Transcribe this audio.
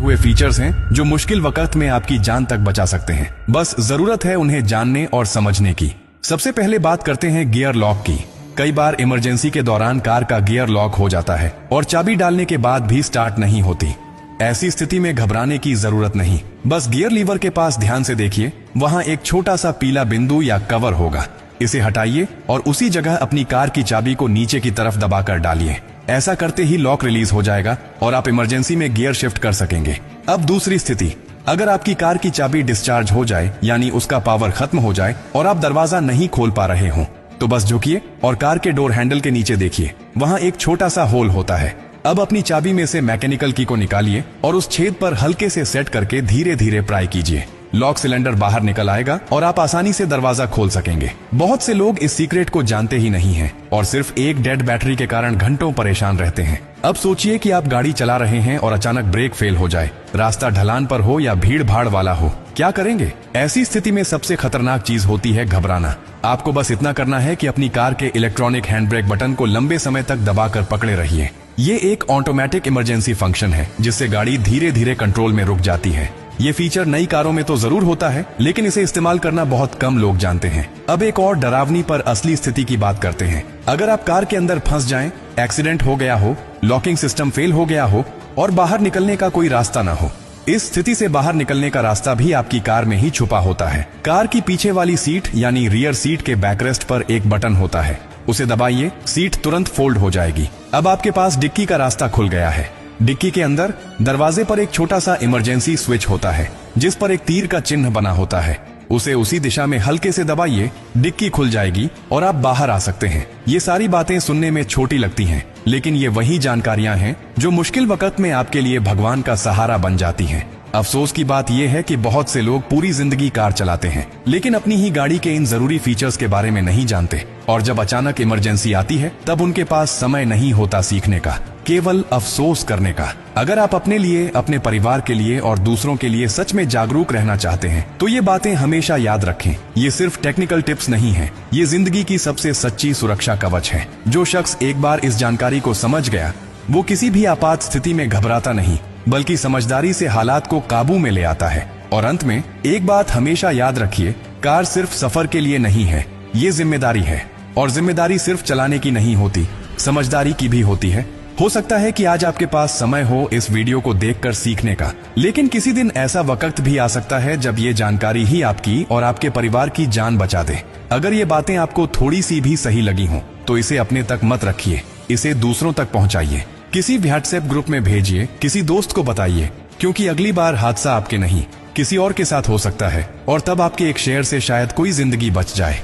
हुए फीचर्स हैं जो मुश्किल वक्त में आपकी जान तक बचा सकते हैं। बस जरूरत है उन्हें जानने और समझने की। सबसे पहले बात करते हैं गियर लॉक की। कई बार इमरजेंसी के दौरान कार का गियर लॉक हो जाता है और चाबी डालने के बाद भी स्टार्ट नहीं होती। ऐसी स्थिति में घबराने की जरूरत नहीं। बस गियर लीवर के पास ध्यान से देखिए, वहां एक छोटा सा पीला बिंदु या कवर होगा। इसे हटाइए और उसी जगह अपनी कार की चाबी को नीचे की तरफ दबाकर डालिए। ऐसा करते ही लॉक रिलीज हो जाएगा और आप इमरजेंसी में गियर शिफ्ट कर सकेंगे। अब दूसरी स्थिति, अगर आपकी कार की चाबी डिस्चार्ज हो जाए यानी उसका पावर खत्म हो जाए और आप दरवाजा नहीं खोल पा रहे हो, तो बस झुकिए और कार के डोर हैंडल के नीचे देखिए, वहां एक छोटा सा होल होता है। अब अपनी चाबी में से मैकेनिकल की को निकालिए और उस छेद पर हल्के से सेट करके धीरे धीरे प्राई कीजिए। लॉक सिलेंडर बाहर निकल आएगा और आप आसानी से दरवाजा खोल सकेंगे। बहुत से लोग इस सीक्रेट को जानते ही नहीं हैं और सिर्फ एक डेड बैटरी के कारण घंटों परेशान रहते हैं। अब सोचिए कि आप गाड़ी चला रहे हैं और अचानक ब्रेक फेल हो जाए, रास्ता ढलान पर हो या भीड़ भाड़ वाला हो, क्या करेंगे? ऐसी स्थिति में सबसे खतरनाक चीज होती है घबराना। आपको बस इतना करना है कि अपनी कार के इलेक्ट्रॉनिक हैंड ब्रेक बटन को लंबे समय तक दबाकर पकड़े रहिए। ये एक ऑटोमेटिक इमरजेंसी फंक्शन है जिससे गाड़ी धीरे धीरे कंट्रोल में रुक जाती है। ये फीचर नई कारों में तो जरूर होता है, लेकिन इसे इस्तेमाल करना बहुत कम लोग जानते हैं। अब एक और डरावनी पर असली स्थिति की बात करते हैं। अगर आप कार के अंदर फंस जाएं, एक्सीडेंट हो गया हो, लॉकिंग सिस्टम फेल हो गया हो और बाहर निकलने का कोई रास्ता ना हो, इस स्थिति से बाहर निकलने का रास्ता भी आपकी कार में ही छुपा होता है। कार की पीछे वाली सीट यानी रियर सीट के बैकरेस्ट पर एक बटन होता है, उसे दबाइए, सीट तुरंत फोल्ड हो जाएगी। अब आपके पास डिक्की का रास्ता खुल गया है। डिक्की के अंदर दरवाजे पर एक छोटा सा इमरजेंसी स्विच होता है जिस पर एक तीर का चिन्ह बना होता है। उसे उसी दिशा में हल्के से दबाइए, डिक्की खुल जाएगी और आप बाहर आ सकते हैं। ये सारी बातें सुनने में छोटी लगती हैं, लेकिन ये वही जानकारियां हैं जो मुश्किल वक्त में आपके लिए भगवान का सहारा बन जाती हैं। अफसोस की बात यह है कि बहुत से लोग पूरी जिंदगी कार चलाते हैं लेकिन अपनी ही गाड़ी के इन जरूरी फीचर्स के बारे में नहीं जानते, और जब अचानक इमरजेंसी आती है तब उनके पास समय नहीं होता सीखने का, केवल अफसोस करने का। अगर आप अपने लिए, अपने परिवार के लिए और दूसरों के लिए सच में जागरूक रहना चाहते हैं तो ये बातें हमेशा याद रखें। ये सिर्फ टेक्निकल टिप्स नहीं है, ये जिंदगी की सबसे सच्ची सुरक्षा कवच है। जो शख्स एक बार इस जानकारी को समझ गया वो किसी भी आपात स्थिति में घबराता नहीं, बल्कि समझदारी से हालात को काबू में ले आता है। और अंत में एक बात हमेशा याद रखिए, कार सिर्फ सफर के लिए नहीं है, ये जिम्मेदारी है। और जिम्मेदारी सिर्फ चलाने की नहीं होती, समझदारी की भी होती है। हो सकता है कि आज आपके पास समय हो इस वीडियो को देखकर सीखने का, लेकिन किसी दिन ऐसा वक्त भी आ सकता है जब ये जानकारी ही आपकी और आपके परिवार की जान बचा दे। अगर ये बातें आपको थोड़ी सी भी सही लगी हों तो इसे अपने तक मत रखिए, इसे दूसरों तक पहुंचाइए। किसी व्हाट्सएप ग्रुप में भेजिए, किसी दोस्त को बताइए, क्योंकि अगली बार हादसा आपके नहीं किसी और के साथ हो सकता है और तब आपके एक शेयर से शायद कोई जिंदगी बच जाए।